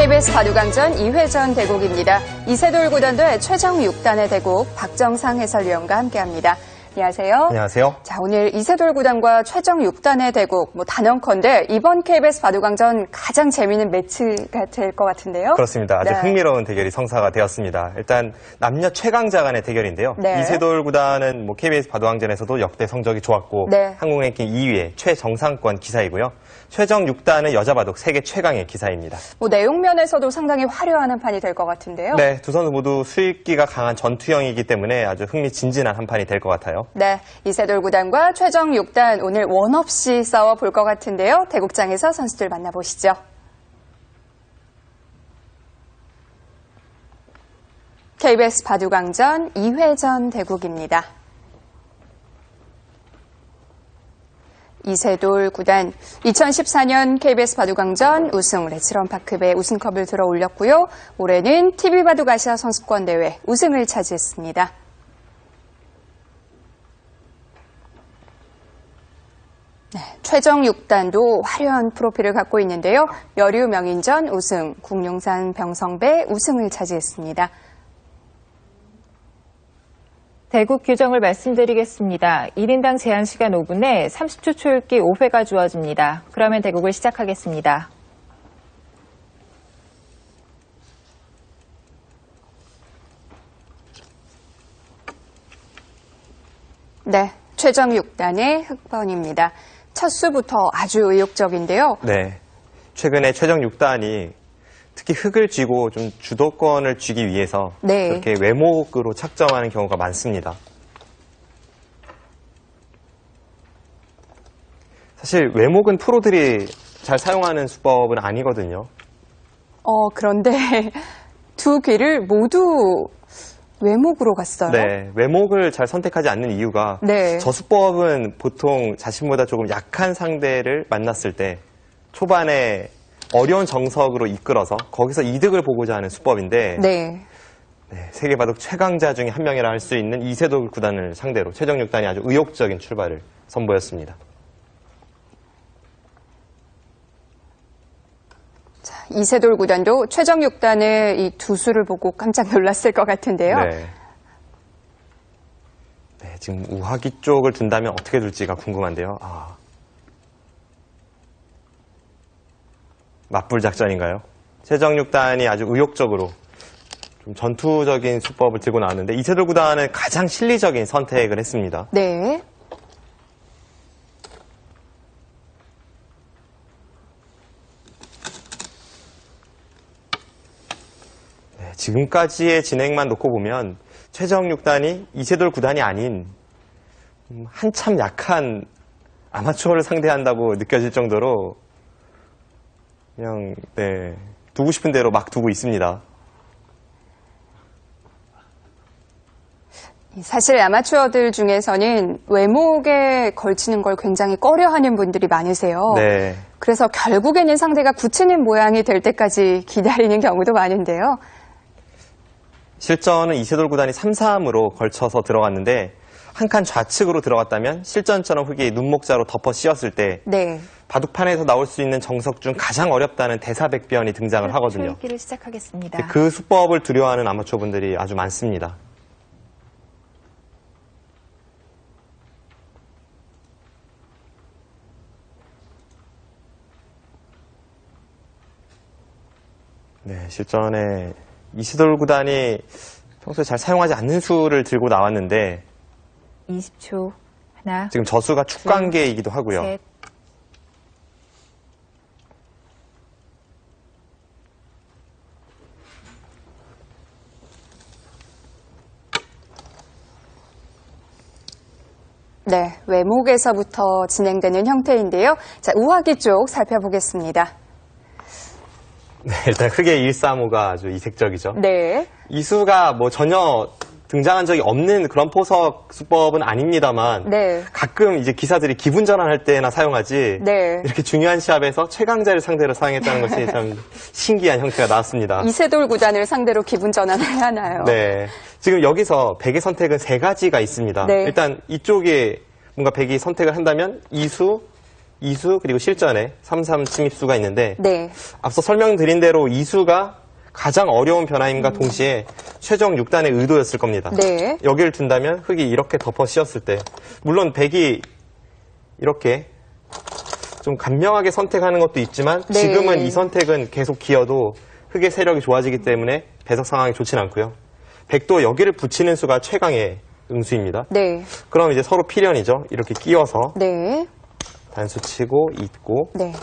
KBS 바둑왕전 2회전 대국입니다. 이세돌 구단도의 최정 6단의 대국 박정상 해설위원과 함께합니다. 안녕하세요. 안녕하세요. 자, 오늘 이세돌 구단과 최정 6단의 대국, 단연컨대 이번 KBS 바둑왕전 가장 재미있는 매치가 될 것 같은데요. 그렇습니다. 아주 흥미로운 대결이 성사가 되었습니다. 일단 남녀 최강자 간의 대결인데요. 이세돌 구단은 KBS 바둑왕전에서도 역대 성적이 좋았고 한국 랭킹 2위의 최정상권 기사이고요. 최정 6단은 여자 바둑 세계 최강의 기사입니다. 내용 면에서도 상당히 화려한 한판이 될 것 같은데요. 네, 두 선수 모두 수익기가 강한 전투형이기 때문에 아주 흥미진진한 한판이 될 것 같아요. 네, 이세돌 구단과 최정 6단 오늘 원 없이 싸워볼 것 같은데요. 대국장에서 선수들 만나보시죠. KBS 바둑왕전 2회전 대국입니다. 이세돌 구단 2014년 KBS 바둑왕전 우승 레츠런파크배 우승컵을 들어 올렸고요. 올해는 TV바둑 아시아 선수권 대회 우승을 차지했습니다. 네, 최정 6단도 화려한 프로필을 갖고 있는데요. 여류 명인전 우승, 국룡산 병성배 우승을 차지했습니다. 대국 규정을 말씀드리겠습니다. 1인당 제한 시간 5분에 30초 초읽기 5회가 주어집니다. 그러면 대국을 시작하겠습니다. 네, 최정 6단의 흑번입니다. 첫 수부터 아주 의욕적인데요. 네, 최근에 최정 6단이 특히 흙을 쥐고 좀 주도권을 쥐기 위해서 그렇게 외목으로 착점하는 경우가 많습니다. 사실 외목은 프로들이 잘 사용하는 수법은 아니거든요. 그런데 두 귀를 모두 외목으로 갔어요. 네, 외목을 잘 선택하지 않는 이유가 저 수법은 보통 자신보다 조금 약한 상대를 만났을 때 초반에 어려운 정석으로 이끌어서 거기서 이득을 보고자 하는 수법인데 세계바둑 최강자 중에 한 명이라 할 수 있는 이세돌 구단을 상대로 최정 6단이 아주 의욕적인 출발을 선보였습니다. 자, 이세돌 구단도 최정 6단의 이 두 수를 보고 깜짝 놀랐을 것 같은데요. 네, 지금 우하기 쪽을 둔다면 어떻게 둘지가 궁금한데요. 맞불 작전인가요? 최정 6단이 아주 의욕적으로 좀 전투적인 수법을 들고 나왔는데 이세돌 구단은 가장 실리적인 선택을 했습니다. 네. 지금까지의 진행만 놓고 보면 최정 6단이 이세돌 구단이 아닌 한참 약한 아마추어를 상대한다고 느껴질 정도로 그냥 두고 싶은 대로 막 두고 있습니다. 사실 아마추어들 중에서는 외목에 걸치는 걸 굉장히 꺼려하는 분들이 많으세요. 그래서 결국에는 상대가 굳히는 모양이 될 때까지 기다리는 경우도 많은데요. 실전은 이세돌 구단이 3-3으로 걸쳐서 들어갔는데 한 칸 좌측으로 들어갔다면 실전처럼 흙이 눈목자로 덮어 씌었을 때 바둑판에서 나올 수 있는 정석 중 가장 어렵다는 대사백변이 등장을 하거든요. 초읽기를 시작하겠습니다. 그 수법을 두려워하는 아마추어분들이 아주 많습니다. 네, 실전에 이세돌 구단이 평소에 잘 사용하지 않는 수를 들고 나왔는데 20초. 하나. 지금 저수가 축관계이기도 하고요. 셋. 네, 외목에서부터 진행되는 형태인데요. 자, 우하기 쪽 살펴보겠습니다. 네, 일단 흙의 1-3-5가 아주 이색적이죠. 네. 이 수가 전혀 등장한 적이 없는 그런 포석 수법은 아닙니다만 가끔 이제 기사들이 기분 전환할 때나 사용하지 이렇게 중요한 시합에서 최강자를 상대로 사용했다는 것이 참 신기한 형태가 나왔습니다. 이세돌 구단을 상대로 기분 전환을 하나요? 네. 지금 여기서 백의 선택은 3가지가 있습니다. 일단 이쪽에 뭔가 백이 선택을 한다면 이수, 이수 그리고 실전에 3-3 침입수가 있는데 네. 앞서 설명드린 대로 이수가 가장 어려운 변화임과 동시에 최종 6단의 의도였을 겁니다. 네. 여기를 둔다면 흑이 이렇게 덮어 씌웠을 때 물론 백이 이렇게 좀 간명하게 선택하는 것도 있지만 네. 지금은 이 선택은 계속 기어도 흑의 세력이 좋아지기 때문에 배석 상황이 좋지는 않고요. 백도 여기를 붙이는 수가 최강의 응수입니다. 네. 그럼 이제 서로 필연이죠. 이렇게 끼워서 네. 단수 치고 잇고 네.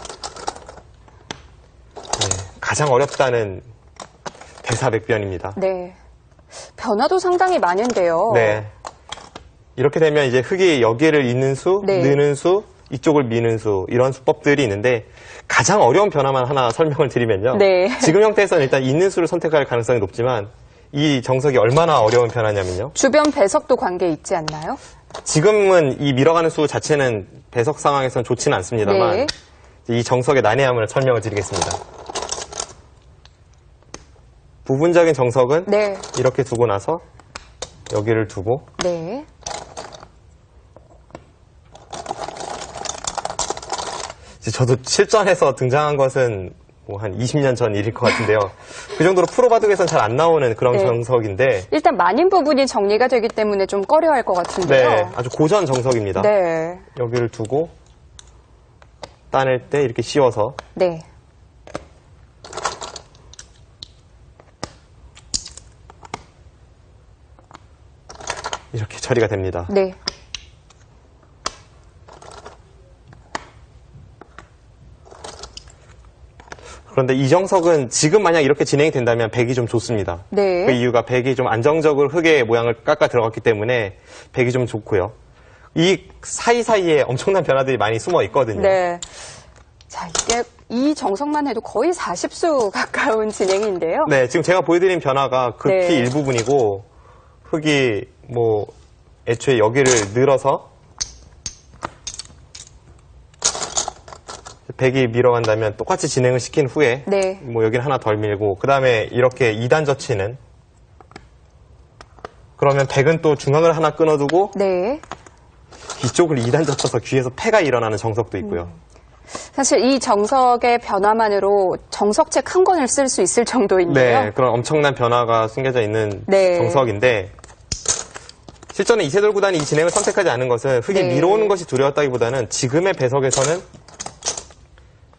가장 어렵다는 대사백변입니다. 네. 변화도 상당히 많은데요. 네. 이렇게 되면 이제 흑이 여기를 잇는 수, 네. 느는 수, 이쪽을 미는 수 이런 수법들이 있는데 가장 어려운 변화만 하나 설명을 드리면요. 네. 지금 형태에서는 일단 잇는 수를 선택할 가능성이 높지만 이 정석이 얼마나 어려운 변화냐면요. 주변 배석도 관계 있지 않나요? 지금은 이 밀어가는 수 자체는 배석 상황에서는 좋지는 않습니다만 네. 이 정석의 난해함을 설명을 드리겠습니다. 부분적인 정석은 네. 이렇게 두고 나서 여기를 두고 네. 저도 실전에서 등장한 것은 뭐 한 20년 전 일일 것 같은데요. 그 정도로 프로바둑에서는 잘 안 나오는 그런 네. 정석인데 일단 많은 부분이 정리가 되기 때문에 좀 꺼려할 것 같은데요. 네, 아주 고전 정석입니다. 네. 여기를 두고 따낼 때 이렇게 씌워서 네. 이렇게 처리가 됩니다. 네. 그런데 이 정석은 지금 만약 이렇게 진행이 된다면 백이 좀 좋습니다. 네. 그 이유가 백이 좀 안정적으로 흑의 모양을 깎아 들어갔기 때문에 백이 좀 좋고요. 이 사이사이에 엄청난 변화들이 많이 숨어 있거든요. 네. 자, 이게 이 정석만 해도 거의 40수 가까운 진행인데요. 네, 지금 제가 보여드린 변화가 극히 네. 일부분이고 흑이 뭐 애초에 여기를 늘어서 백이 밀어간다면 똑같이 진행을 시킨 후에 네. 뭐 여기는 하나 덜 밀고 그 다음에 이렇게 2단 젖히는 그러면 백은 또 중앙을 하나 끊어두고 네. 이쪽을 2단 젖혀서 귀에서 패가 일어나는 정석도 있고요. 사실 이 정석의 변화만으로 정석책 한 권을 쓸 수 있을 정도인데요. 네, 그런 엄청난 변화가 숨겨져 있는 네. 정석인데 실전에 이세돌 구단이 이 진행을 선택하지 않은 것은 흑이 네. 밀어오는 것이 두려웠다기보다는 지금의 배석에서는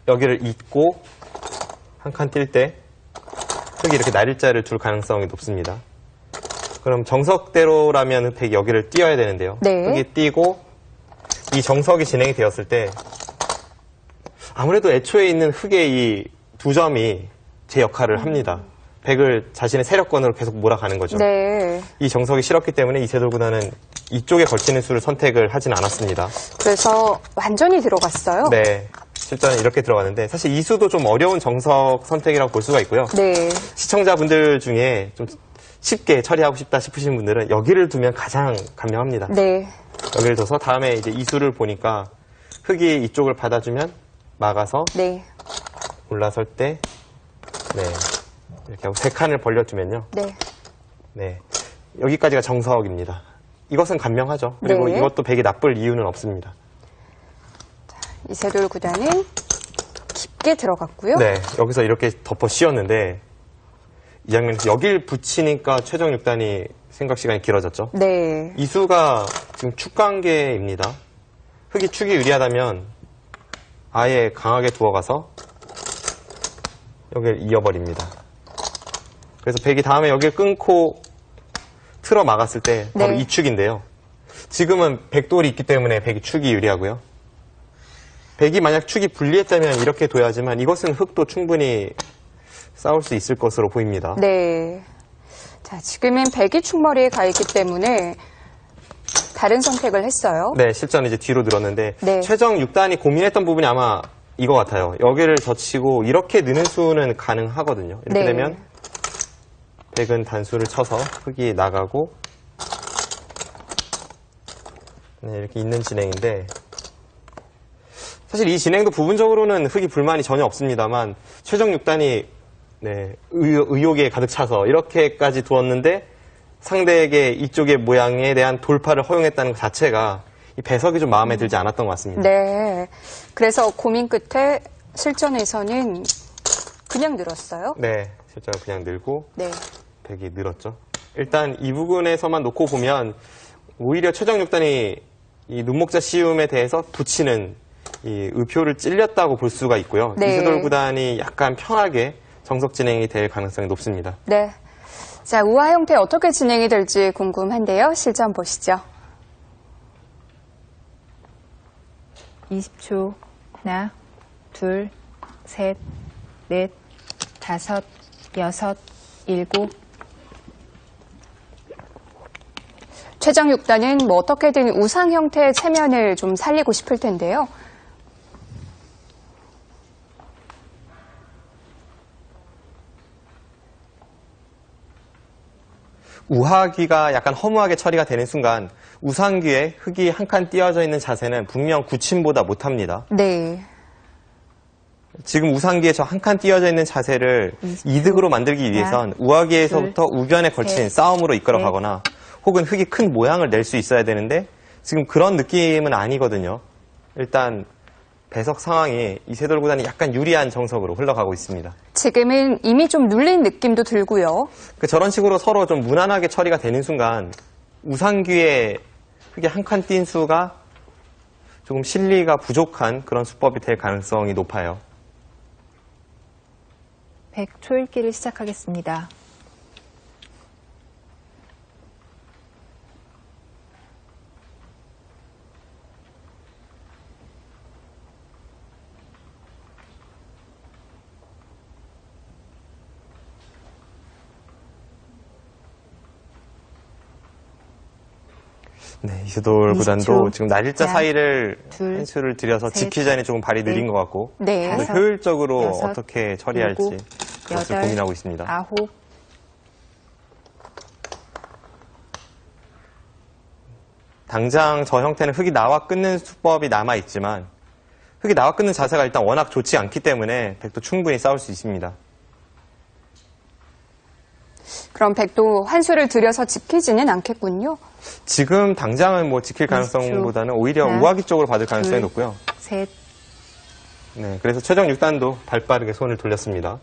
여기를 잇고 한 칸 뛸 때 흑이 이렇게 날일자를 둘 가능성이 높습니다. 그럼 정석대로라면 백이 여기를 띄어야 되는데요. 네. 흑이 띄고 이 정석이 진행이 되었을 때 아무래도 애초에 있는 흑의 이 두 점이 제 역할을 합니다. 백을 자신의 세력권으로 계속 몰아가는 거죠. 네. 이 정석이 싫었기 때문에 이세돌 구단은 이쪽에 걸치는 수를 선택을 하진 않았습니다. 그래서 완전히 들어갔어요. 네. 실전에 이렇게 들어가는데 사실 이 수도 좀 어려운 정석 선택이라고 볼 수가 있고요. 네. 시청자분들 중에 좀 쉽게 처리하고 싶다 싶으신 분들은 여기를 두면 가장 간명합니다. 네. 여기를 둬서 다음에 이제 이 수를 보니까 흑이 이쪽을 받아주면 막아서 네. 올라설 때 네. 이렇게 하고 세 칸을 벌려주면요. 네. 네. 여기까지가 정석입니다. 이것은 간명하죠. 그리고 네. 이것도 백이 나쁠 이유는 없습니다. 이세돌 구단은 깊게 들어갔고요. 네. 여기서 이렇게 덮어 씌웠는데 이 장면에서 여길 붙이니까 최종 6단이 생각 시간이 길어졌죠. 네. 이 수가 지금 축 관계입니다. 흑이 축이 유리하다면 아예 강하게 두어가서 여기를 이어버립니다. 그래서 백이 다음에 여기를 끊고 틀어 막았을 때 바로 네. 이 축인데요. 지금은 백돌이 있기 때문에 백이 축이 유리하고요. 백이 만약 축이 불리했다면 이렇게 둬야지만 이것은 흑도 충분히 싸울 수 있을 것으로 보입니다. 네. 자, 지금은 백이 축머리에 가 있기 때문에 다른 선택을 했어요. 네, 실전 이제 뒤로 늘었는데 네. 최종 6단이 고민했던 부분이 아마 이거 같아요. 여기를 젖히고 이렇게 느는 수는 가능하거든요. 이렇게 네. 되면 백은 단수를 쳐서 흑이 나가고 네, 이렇게 있는 진행인데 사실 이 진행도 부분적으로는 흑이 불만이 전혀 없습니다만 최종 6단이 네, 의욕에 가득 차서 이렇게까지 두었는데 상대에게 이쪽의 모양에 대한 돌파를 허용했다는 것 자체가 이 배석이 좀 마음에 들지 않았던 것 같습니다. 네. 그래서 고민 끝에 실전에서는 그냥 늘었어요? 네. 실전을 그냥 늘고 네. 백이 늘었죠. 일단 이 부분에서만 놓고 보면 오히려 최정 6단이 이 눈목자 씌움에 대해서 붙이는 이 의표를 찔렸다고 볼 수가 있고요. 네. 이세돌 구단이 약간 편하게 정석 진행이 될 가능성이 높습니다. 네. 자, 우화 형태 어떻게 진행이 될지 궁금한데요. 실전 보시죠. 20초. 하나, 둘, 셋, 넷, 다섯, 여섯, 일곱. 최정 6단은 뭐 어떻게든 우상 형태의 체면을 좀 살리고 싶을 텐데요. 우하귀가 약간 허무하게 처리가 되는 순간 우상귀에 흙이 한 칸 띄어져 있는 자세는 분명 구침보다 못합니다. 네. 지금 우상귀에 저 한 칸 띄어져 있는 자세를 이득으로 만들기 위해선 우하귀에서부터 우변에 걸친 싸움으로 이끌어가거나 혹은 흙이 큰 모양을 낼 수 있어야 되는데 지금 그런 느낌은 아니거든요. 일단 배석 상황이 이세돌 구단이 약간 유리한 정석으로 흘러가고 있습니다. 지금은 이미 좀 눌린 느낌도 들고요. 저런 식으로 서로 좀 무난하게 처리가 되는 순간 우상귀에 흙이 한 칸 띈 수가 조금 실리가 부족한 그런 수법이 될 가능성이 높아요. 100 초읽기를 시작하겠습니다. 네, 이세돌 20초. 구단도 지금 날일자 하나, 사이를 둘, 한 수를 들여서 셋, 지키자니 조금 발이 느린 것 같고 네. 더 다섯, 효율적으로 여섯, 어떻게 처리할지 일곱, 그것을 여덟, 고민하고 있습니다. 아홉. 당장 저 형태는 흙이 나와 끊는 수법이 남아있지만 흙이 나와 끊는 자세가 일단 워낙 좋지 않기 때문에 백도 충분히 싸울 수 있습니다. 그럼 백도 한 수를 들여서 지키지는 않겠군요. 지금 당장은 뭐 지킬 가능성보다는 오히려 하나, 우하기 쪽으로 받을 가능성이 둘, 높고요. 셋. 네, 그래서 최정 6단도 발빠르게 손을 돌렸습니다.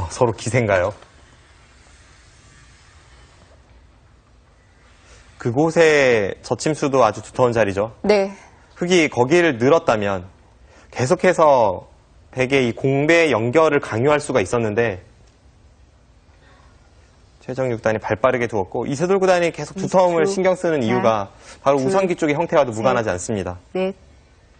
서로 기세인가요? 그곳의 젖침수도 아주 두터운 자리죠. 네. 흙이 거기를 늘었다면 계속해서 백의 이 공배 연결을 강요할 수가 있었는데 최정 6단이 발빠르게 두었고 이세돌 구단이 계속 두터움을 20초. 신경 쓰는 이유가 바로 우상귀 쪽의 형태와도 무관하지 않습니다. 넷,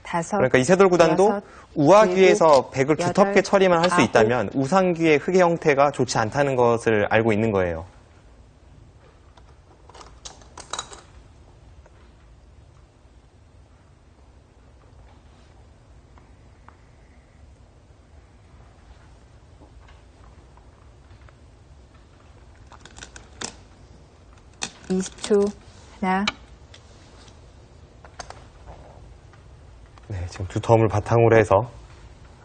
다섯. 그러니까 이세돌 구단도 여섯, 우하귀에서 일곱, 백을 여덟, 두텁게 처리만 할 수 아홉. 있다면 우상귀의 흙의 형태가 좋지 않다는 것을 알고 있는 거예요. 이십 초. 하나, 네, 지금 두터움을 바탕으로 해서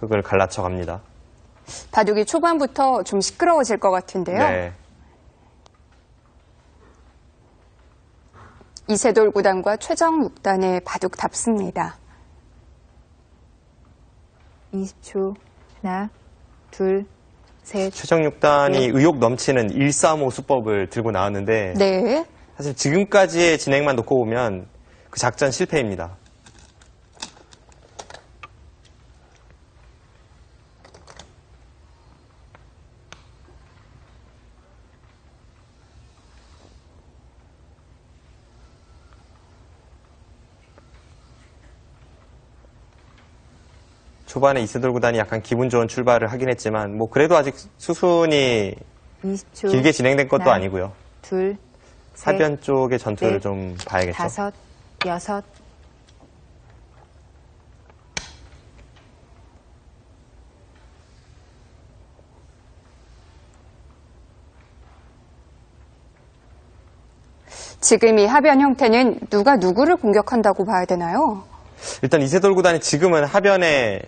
흙을 갈라쳐 갑니다. 바둑이 초반부터 좀 시끄러워질 것 같은데요. 네. 이세돌 구단과 최정 6단의 바둑답습니다. 20초. 하나, 둘, 셋. 최정 6단이 네. 의욕 넘치는 135 수법을 들고 나왔는데 네. 사실 지금까지의 진행만 놓고 보면 그 작전 실패입니다. 초반에 이세돌 구단이 약간 기분 좋은 출발을 하긴 했지만 뭐 그래도 아직 수순이 20초. 길게 진행된 것도 하나, 아니고요. 둘, 셋, 하변 쪽의 전투를 넷, 좀 봐야겠죠. 다섯, 여섯. 지금 이 하변 형태는 누가 누구를 공격한다고 봐야 되나요? 일단 이세돌 구단이 지금은 하변에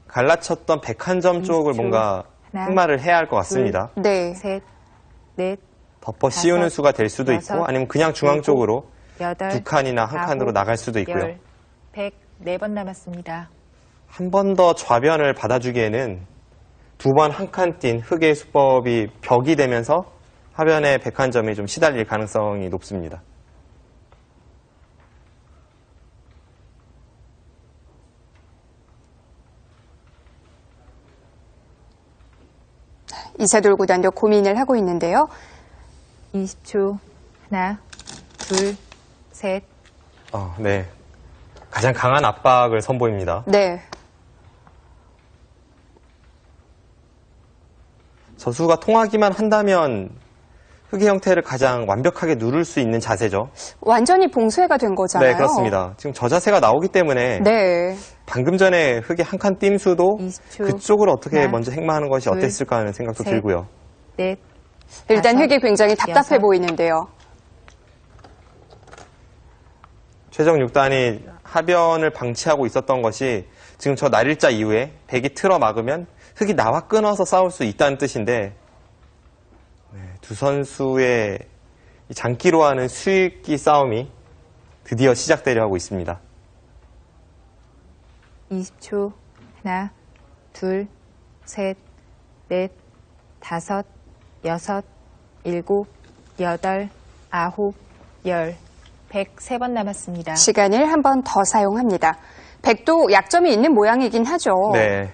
갈라쳤던 백한점 쪽을 뭔가 흑마를 해야 할 것 같습니다. 네. 셋, 넷, 덮어 씌우는 수가 될 수도 여섯, 있고 아니면 그냥 중앙 쪽으로 여덟, 두 칸이나 한 칸으로 아홉, 나갈 수도 있고요. 104번 남았습니다. 한 번 더 좌변을 받아주기에는 두 번 한 칸 뛴 흑의 수법이 벽이 되면서 하변의 백한점이 좀 시달릴 가능성이 높습니다. 이세돌 구단도 고민을 하고 있는데요. 20초. 하나, 둘, 셋. 네. 가장 강한 압박을 선보입니다. 네. 저수가 통하기만 한다면 흑의 형태를 가장 완벽하게 누를 수 있는 자세죠. 완전히 봉쇄가 된 거잖아요. 네, 그렇습니다. 지금 저 자세가 나오기 때문에 네. 방금 전에 흑의 한 칸 뜀수도 20초. 그쪽으로 어떻게 하나, 먼저 행마하는 것이 둘, 어땠을까 하는 생각도 셋. 들고요. 넷. 일단 다섯, 흑이 굉장히 답답해 여섯. 보이는데요. 최정 6단이 하변을 방치하고 있었던 것이 지금 저 날일자 이후에 백이 틀어 막으면 흑이 나와 끊어서 싸울 수 있다는 뜻인데 두 선수의 이 장기로 하는 수익기 싸움이 드디어 시작되려 하고 있습니다. 20초. 하나, 둘, 셋, 넷, 다섯, 여섯, 일곱, 여덟, 아홉, 열. 103번 남았습니다. 시간을 한 번 더 사용합니다. 백도 약점이 있는 모양이긴 하죠. 네.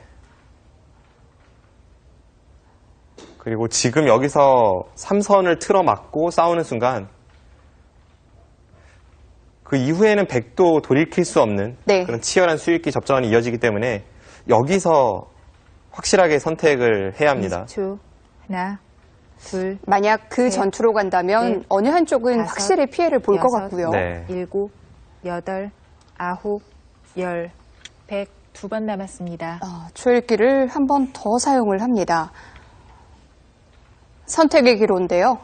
그리고 지금 여기서 3선을 틀어 막고 싸우는 순간 그 이후에는 백도 돌이킬 수 없는 네. 그런 치열한 수익기 접전이 이어지기 때문에 여기서 확실하게 선택을 해야 합니다. 20초. 하나, 둘, 만약 그 셋, 전투로 간다면 넷, 어느 한쪽은 다섯, 확실히 피해를 볼 것 여섯, 같고요. 네. 일곱, 여덟, 아홉, 열. 102번 남았습니다. 초읽기를 한 번 더 사용을 합니다. 선택의 기로인데요.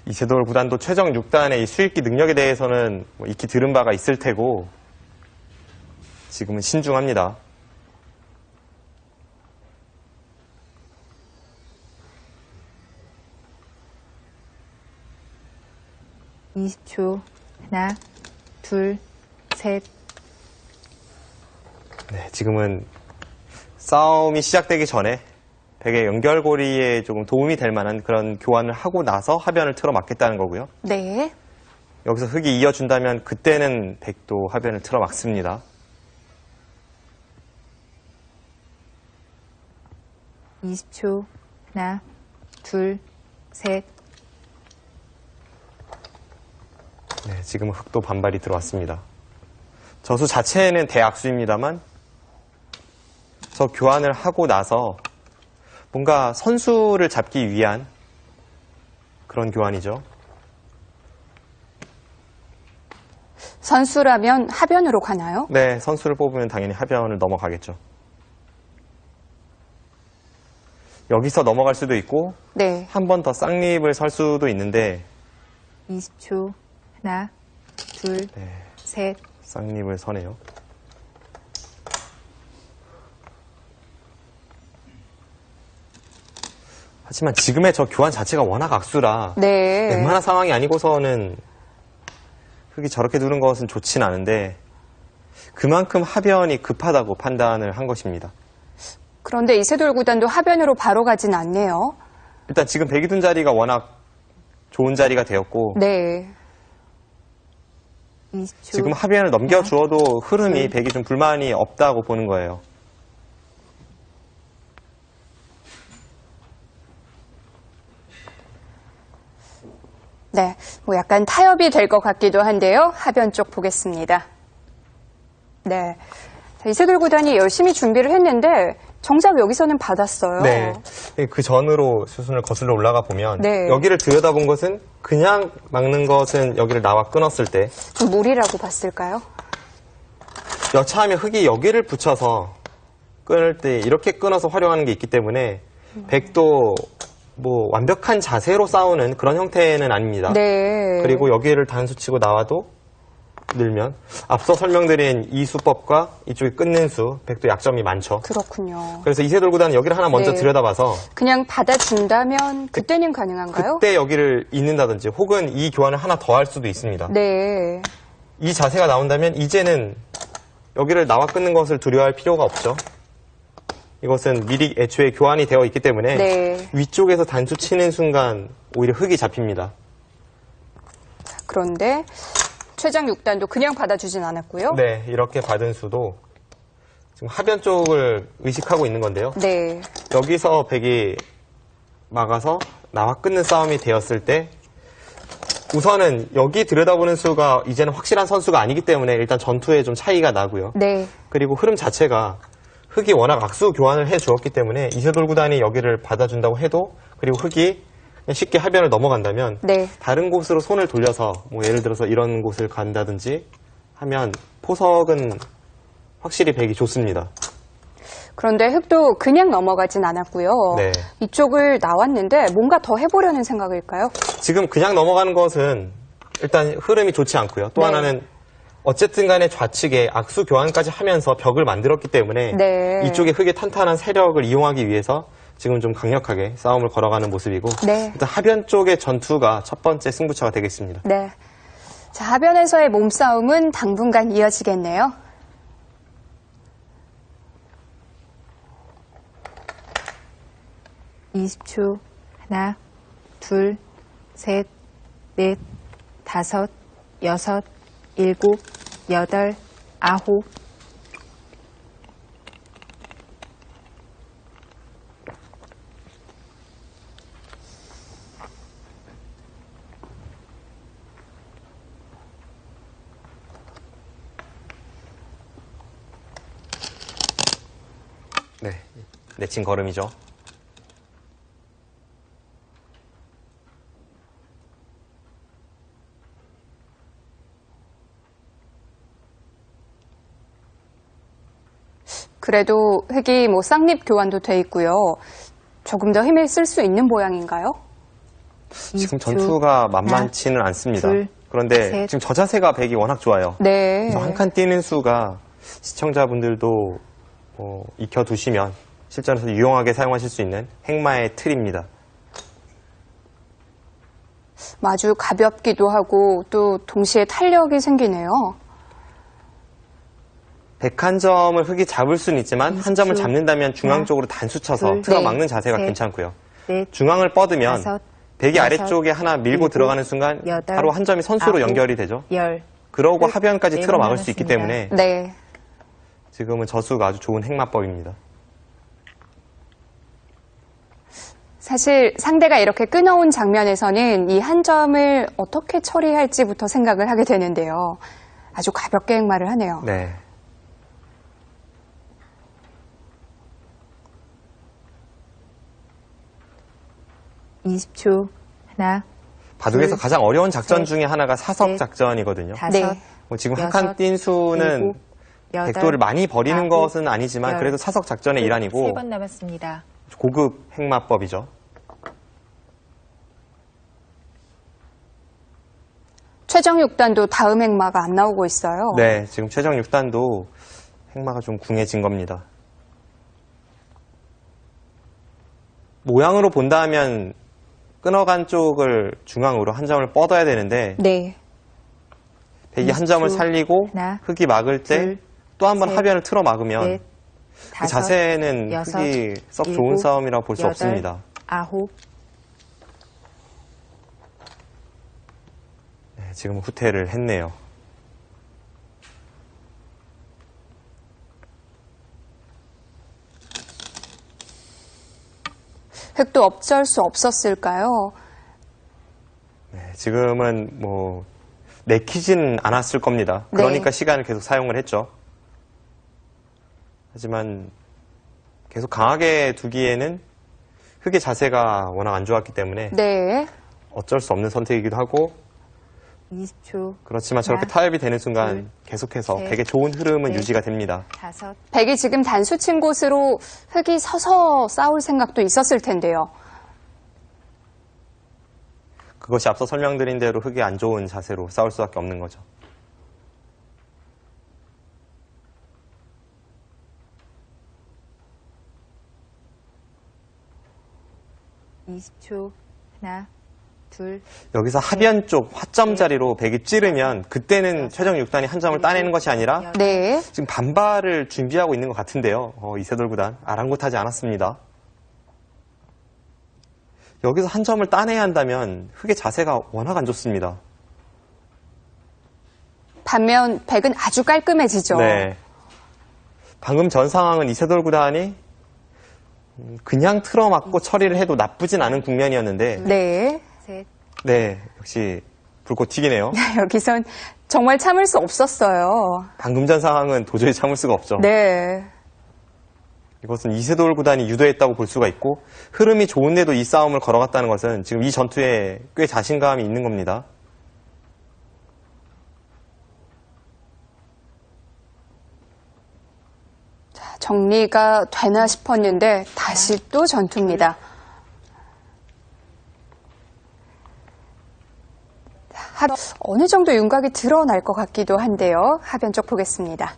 이세돌 구단도 최정 6단의 이 수익기 능력에 대해서는 뭐 익히 들은 바가 있을 테고 지금은 신중합니다. 20초. 하나, 둘, 셋. 네, 지금은 싸움이 시작되기 전에 백의 연결고리에 조금 도움이 될 만한 그런 교환을 하고 나서 하변을 틀어 막겠다는 거고요. 네. 여기서 흑이 이어준다면 그때는 백도 하변을 틀어 막습니다. 20초. 하나, 둘, 셋. 네, 지금 흑도 반발이 들어왔습니다. 저수 자체는 대악수입니다만 저 교환을 하고 나서 뭔가 선수를 잡기 위한 그런 교환이죠. 선수라면 하변으로 가나요? 네, 선수를 뽑으면 당연히 하변을 넘어가겠죠. 여기서 넘어갈 수도 있고 네. 한 번 더 쌍립을 설 수도 있는데 20초. 하나, 둘, 네, 셋. 쌍립을 서네요. 하지만 지금의 저 교환 자체가 워낙 악수라 네. 웬만한 상황이 아니고서는 흑이 저렇게 두는 것은 좋진 않은데 그만큼 하변이 급하다고 판단을 한 것입니다. 그런데 이세돌 구단도 하변으로 바로 가진 않네요. 일단 지금 백이 둔 자리가 워낙 좋은 자리가 되었고 네. 20초. 지금 하변을 넘겨주어도 흐름이 백이 좀 불만이 없다고 보는 거예요. 네. 뭐 약간 타협이 될 것 같기도 한데요. 하변 쪽 보겠습니다. 네. 자, 이세돌 구단이 열심히 준비를 했는데 정작 여기서는 받았어요. 네. 그 전으로 수순을 거슬러 올라가 보면 네. 여기를 들여다본 것은 그냥 막는 것은 여기를 나와 끊었을 때 무리라고 봤을까요? 여차하면 흑이 여기를 붙여서 끊을 때 이렇게 끊어서 활용하는 게 있기 때문에 백도 뭐 완벽한 자세로 싸우는 그런 형태는 아닙니다. 네. 그리고 여기를 단수 치고 나와도 늘면 앞서 설명드린 이 수법과 이쪽에 끊는 수, 백도 약점이 많죠. 그렇군요. 그래서 이세돌 구단은 여기를 하나 먼저 네. 들여다봐서 그냥 받아준다면 그때는 가능한가요? 그때 여기를 잇는다든지 혹은 이 교환을 하나 더 할 수도 있습니다. 네. 이 자세가 나온다면 이제는 여기를 나와 끊는 것을 두려워할 필요가 없죠. 이것은 미리 애초에 교환이 되어 있기 때문에 네. 위쪽에서 단수 치는 순간 오히려 흙이 잡힙니다. 그런데 최장 6단도 그냥 받아주진 않았고요. 네, 이렇게 받은 수도 지금 하변 쪽을 의식하고 있는 건데요. 네. 여기서 백이 막아서 나와 끊는 싸움이 되었을 때 우선은 여기 들여다보는 수가 이제는 확실한 선수가 아니기 때문에 일단 전투에 좀 차이가 나고요. 네. 그리고 흐름 자체가 흙이 워낙 악수 교환을 해주었기 때문에 이세돌 구단이 여기를 받아준다고 해도 그리고 흙이 그냥 쉽게 하변을 넘어간다면 네. 다른 곳으로 손을 돌려서 뭐 예를 들어서 이런 곳을 간다든지 하면 포석은 확실히 백이 좋습니다. 그런데 흙도 그냥 넘어가진 않았고요. 네. 이쪽을 나왔는데 뭔가 더 해보려는 생각일까요? 지금 그냥 넘어가는 것은 일단 흐름이 좋지 않고요. 또 네. 하나는 어쨌든 간에 좌측에 악수 교환까지 하면서 벽을 만들었기 때문에 네. 이쪽에 흙의 탄탄한 세력을 이용하기 위해서 지금 좀 강력하게 싸움을 걸어가는 모습이고 네. 일단 하변 쪽의 전투가 첫 번째 승부처가 되겠습니다. 네. 자, 하변에서의 몸싸움은 당분간 이어지겠네요. (20초) 하나, 둘, 셋, 넷, 다섯, 여섯, 일곱, 여덟, 아홉. 네, 내친 걸음이죠. 그래도 흙이 뭐 쌍립 교환도 돼 있고요. 조금 더 힘을 쓸 수 있는 모양인가요? 지금 전투가 만만치는 않습니다. 둘, 그런데 셋. 지금 저 자세가 백이 워낙 좋아요. 네. 그래서 한 칸 뛰는 수가 시청자분들도 익혀두시면 실전에서 유용하게 사용하실 수 있는 행마의 틀입니다. 아주 가볍기도 하고 또 동시에 탄력이 생기네요. 백 한 점을 흙이 잡을 수는 있지만 한 점을 잡는다면 중앙 쪽으로 단수 쳐서 둘, 틀어막는 네. 자세가 셋, 괜찮고요. 넷, 중앙을 뻗으면 다섯, 백이 여섯, 아래쪽에 하나 밀고 일곱, 들어가는 순간 여덟, 바로 한 점이 선수로 아홉, 연결이 되죠. 열. 그러고 흙, 하변까지 네 틀어막을 수 있기 남았습니다. 때문에 네. 지금은 저수가 아주 좋은 행마법입니다. 사실 상대가 이렇게 끊어온 장면에서는 이 한 점을 어떻게 처리할지부터 생각을 하게 되는데요. 아주 가볍게 행마를 하네요. 네. (20초) 하나, 바둑에서 둘, 가장 어려운 작전 셋, 중에 하나가 사석 넷, 작전이거든요. 다섯, 네. 지금 한 여섯, 칸 뛴 수는 일곱, 여덟, 백도를 많이 버리는 아홉, 것은 아니지만 열. 그래도 사석 작전의 일환이고 3번 남았습니다. 고급 행마법이죠. 최정 6단도 다음 행마가 안 나오고 있어요. 네, 지금 최정 6단도 행마가 좀 궁해진 겁니다. 모양으로 본다 하면 끊어간 쪽을 중앙으로 한 점을 뻗어야 되는데 네. 백이 한 점을 20초. 살리고 하나, 흙이 막을 때 둘, 또 한 번 셋, 하변을 틀어 막으면 넷, 그 다섯, 자세는 여섯, 흙이 썩 좋은 일곱, 싸움이라고 볼 수 여덟, 없습니다. 아홉. 네, 지금 후퇴를 했네요. 흙도 어쩔 수 없었을까요? 네, 지금은 뭐 내키진 않았을 겁니다. 그러니까 네. 시간을 계속 사용을 했죠. 하지만 계속 강하게 두기에는 흙의 자세가 워낙 안 좋았기 때문에 네. 어쩔 수 없는 선택이기도 하고 20초. 그렇지만 저렇게 하나, 타협이 되는 순간 둘, 계속해서 셋, 백의 좋은 흐름은 넷, 유지가 됩니다. 다섯. 백이 지금 단수 친 곳으로 흙이 서서 싸울 생각도 있었을 텐데요. 그것이 앞서 설명드린 대로 흙이 안 좋은 자세로 싸울 수밖에 없는 거죠. 20초. 하나, 둘. 여기서 하변 쪽 화점 자리로 백이 찌르면 그때는 최정 6단이 한 점을 따내는 것이 아니라 네. 지금 반발을 준비하고 있는 것 같은데요. 이세돌 구단 아랑곳하지 않았습니다. 여기서 한 점을 따내야 한다면 흑의 자세가 워낙 안 좋습니다. 반면 백은 아주 깔끔해지죠. 네. 방금 전 상황은 이세돌 구단이 그냥 틀어막고 처리를 해도 나쁘진 않은 국면이었는데 네. 셋. 네, 역시 불꽃 튀기네요. 여기선 정말 참을 수 없었어요. 방금 전 상황은 도저히 참을 수가 없죠. 네. 이것은 이세돌 구단이 유도했다고 볼 수가 있고 흐름이 좋은데도 이 싸움을 걸어갔다는 것은 지금 이 전투에 꽤 자신감이 있는 겁니다. 정리가 되나 싶었는데 다시 또 전투입니다. 어느 정도 윤곽이 드러날 것 같기도 한데요. 하변 쪽 보겠습니다.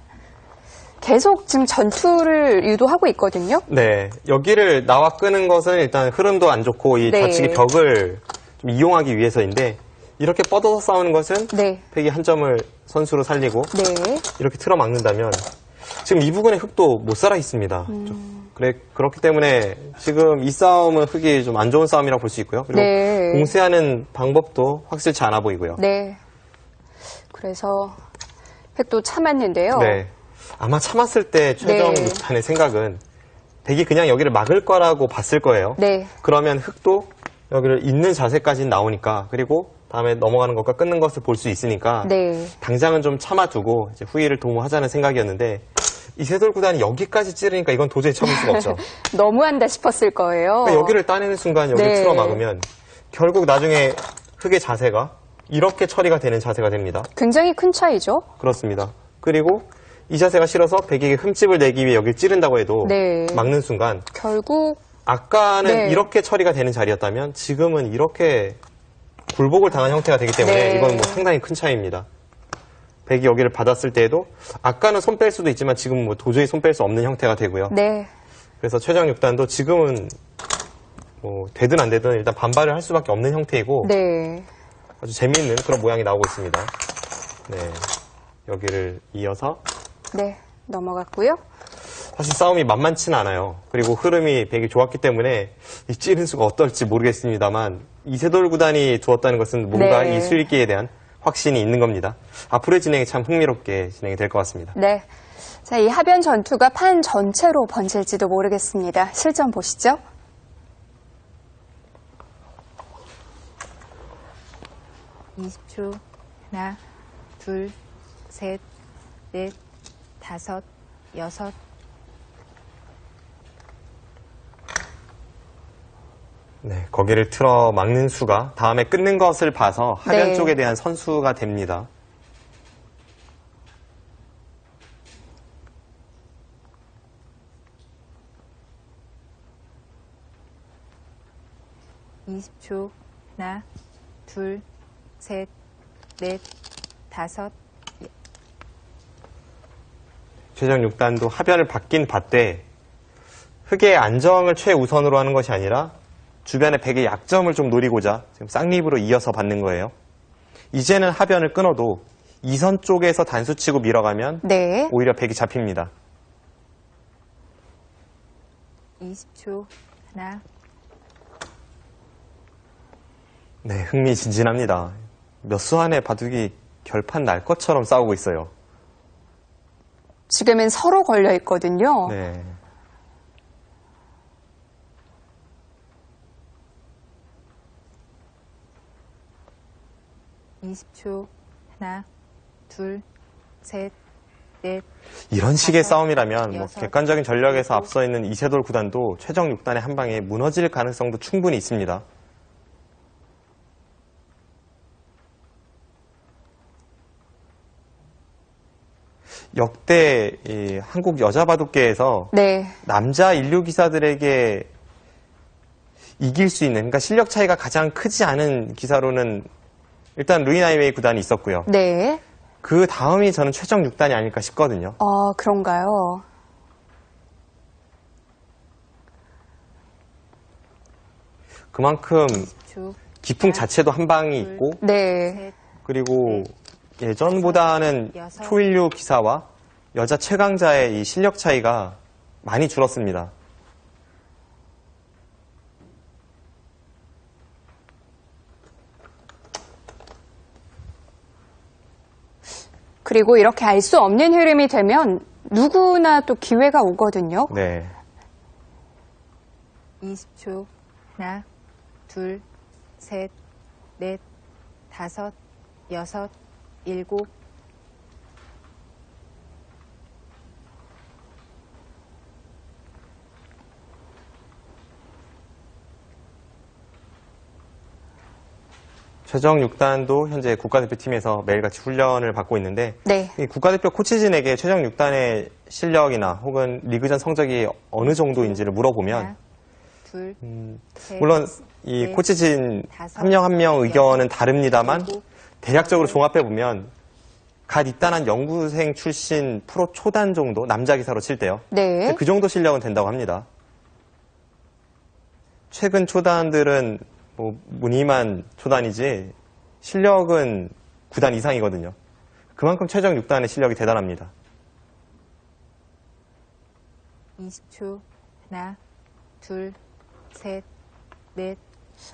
계속 지금 전투를 유도하고 있거든요. 네, 여기를 나와 끄는 것은 일단 흐름도 안 좋고 이 네. 좌측의 벽을 좀 이용하기 위해서인데 이렇게 뻗어서 싸우는 것은 네. 백이 한 점을 선수로 살리고 네. 이렇게 틀어막는다면 지금 이 부분에 흑도 못 살아 있습니다. 그렇기 때문에 지금 이 싸움은 흑이 좀 안 좋은 싸움이라고 볼 수 있고요. 그리고 네. 공세하는 방법도 확실치 않아 보이고요. 네. 그래서 백도 참았는데요. 네. 아마 참았을 때 최정 네. 6단의 생각은 백이 그냥 여기를 막을 거라고 봤을 거예요. 네. 그러면 흑도 여기를 있는 자세까지는 나오니까 그리고 다음에 넘어가는 것과 끊는 것을 볼 수 있으니까 네. 당장은 좀 참아두고 이제 후위를 도모하자는 생각이었는데 이세돌 구단이 여기까지 찌르니까 이건 도저히 참을 수가 없죠. 너무한다 싶었을 거예요. 그러니까 여기를 따내는 순간 여기를 네. 틀어막으면 결국 나중에 흑의 자세가 이렇게 처리가 되는 자세가 됩니다. 굉장히 큰 차이죠. 그렇습니다. 그리고 이 자세가 싫어서 백에게 흠집을 내기 위해 여기를 찌른다고 해도 네. 막는 순간 결국 아까는 네. 이렇게 처리가 되는 자리였다면 지금은 이렇게 굴복을 당한 형태가 되기 때문에 네. 이건 뭐 상당히 큰 차이입니다. 백이 여기를 받았을 때에도 아까는 손 뺄 수도 있지만 지금 뭐 도저히 손 뺄 수 없는 형태가 되고요. 네. 그래서 최정 6단도 지금은 뭐 되든 안 되든 일단 반발을 할 수밖에 없는 형태이고 네. 아주 재미있는 그런 모양이 나오고 있습니다. 네, 여기를 이어서 네. 넘어갔고요. 사실 싸움이 만만치는 않아요. 그리고 흐름이 백이 좋았기 때문에 이 찌른 수가 어떨지 모르겠습니다만 이세돌 구단이 두었다는 것은 뭔가 네. 이 수익기에 대한 확신이 있는 겁니다. 앞으로의 진행이 참 흥미롭게 진행이 될 것 같습니다. 네. 자, 이 하변 전투가 판 전체로 번질지도 모르겠습니다. 실전 보시죠. (20초) 하나, 둘, 셋, 넷, 다섯, 여섯. 네, 거기를 틀어 막는 수가 다음에 끊는 것을 봐서 하변 네. 쪽에 대한 선수가 됩니다. (20초) 하나, 둘, 셋, 넷, 다섯. 최정 6단도 하변을 받긴 받되 흑의 안정을 최우선으로 하는 것이 아니라 주변의 백의 약점을 좀 노리고자 지금 쌍립으로 이어서 받는 거예요. 이제는 하변을 끊어도 이선 쪽에서 단수치고 밀어가면 네. 오히려 백이 잡힙니다. 20초 하나. 네, 흥미진진합니다. 몇 수 안에 바둑이 결판 날 것처럼 싸우고 있어요. 지금은 서로 걸려 있거든요. 네. (20초) 하나, 둘, 셋, 넷. 이런 식의 다섯, 싸움이라면 뭐 여섯, 객관적인 전력에서 일곱. 앞서 있는 이세돌 구단도 최정 6단의 한 방에 무너질 가능성도 충분히 있습니다. 역대 이 한국 여자 바둑계에서 네. 남자 인류 기사들에게 이길 수 있는, 그러니까 실력 차이가 가장 크지 않은 기사로는 일단 루이 나이웨이 구단이 있었고요. 네. 그 다음이 저는 최정 6단이 아닐까 싶거든요. 그런가요? 그만큼 기풍 자체도 한 방이 있고 네. 그리고 예전보다는 초일류 기사와 여자 최강자의 이 실력 차이가 많이 줄었습니다. 그리고 이렇게 알 수 없는 흐름이 되면 누구나 또 기회가 오거든요. 네. 20초. 하나, 둘, 셋, 넷, 다섯, 여섯, 일곱. 최정 6단도 현재 국가대표팀에서 매일같이 훈련을 받고 있는데 네. 이 국가대표 코치진에게 최정 6단의 실력이나 혹은 리그전 성적이 어느 정도인지를 물어보면 하나, 둘, 셋, 물론 이 넷, 코치진 다섯, 한 명 한 명 의견은 여섯, 다릅니다만 일곱, 대략적으로 여덟. 종합해보면 갓 입단한 연구생 출신 프로 초단 정도 남자 기사로 칠 때요. 네. 그 정도 실력은 된다고 합니다. 최근 초단들은 뭐 무늬만 초단이지 실력은 9단 이상이거든요. 그만큼 최정 6단의 실력이 대단합니다. 20초. 하나, 둘, 셋, 넷.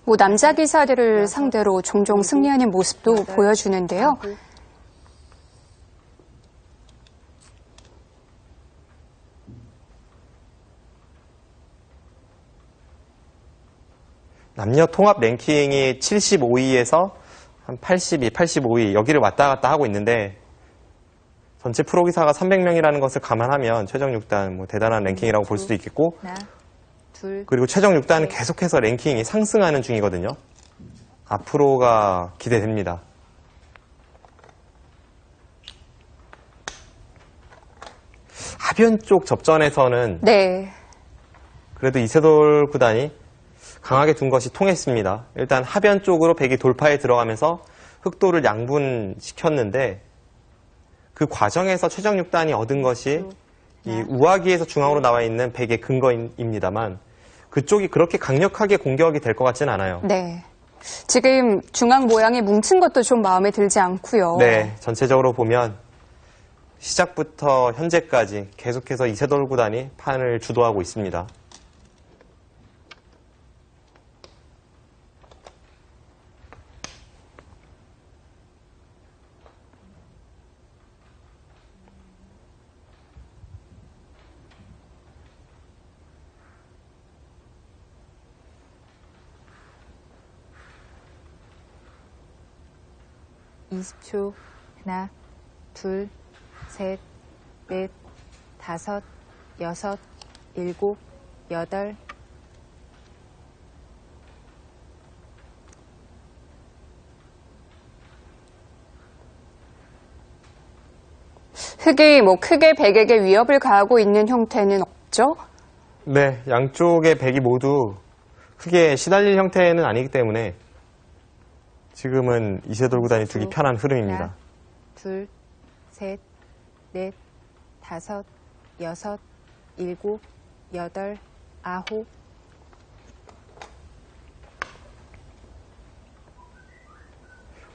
뭐 남자 기사들을 상대로 종종 승리하는 모습도 보여주는데요. 남녀 통합 랭킹이 75위에서 한 82, 85위 여기를 왔다 갔다 하고 있는데 전체 프로기사가 300명이라는 것을 감안하면 최정 6단 뭐 대단한 랭킹이라고 볼 수도 있겠고 하나, 둘. 그리고 최정 6단은 계속해서 랭킹이 상승하는 중이거든요. 앞으로가 기대됩니다. 하변 쪽 접전에서는 네. 그래도 이세돌 구단이 강하게 둔 것이 통했습니다. 일단 하변 쪽으로 백이 돌파에 들어가면서 흑도를 양분시켰는데 그 과정에서 최정 6단이 얻은 것이 이 우하기에서 중앙으로 나와 있는 백의 근거입니다만 그쪽이 그렇게 강력하게 공격이 될 것 같지는 않아요. 네. 지금 중앙 모양이 뭉친 것도 좀 마음에 들지 않고요. 네, 전체적으로 보면 시작부터 현재까지 계속해서 이세돌 구단이 판을 주도하고 있습니다. (20초) 하나, 둘, 셋, 넷, 다섯, 여섯, 일곱, 여덟. 흑이 뭐 크게 백에게 위협을 가하고 있는 형태는 없죠? 네, 양쪽의 백이 모두 흑에 시달릴 형태는 아니기 때문에 지금은 이세돌 구단이 두기 편한 흐름입니다. 하나, 둘, 셋, 넷, 다섯, 여섯, 일곱, 여덟, 아홉.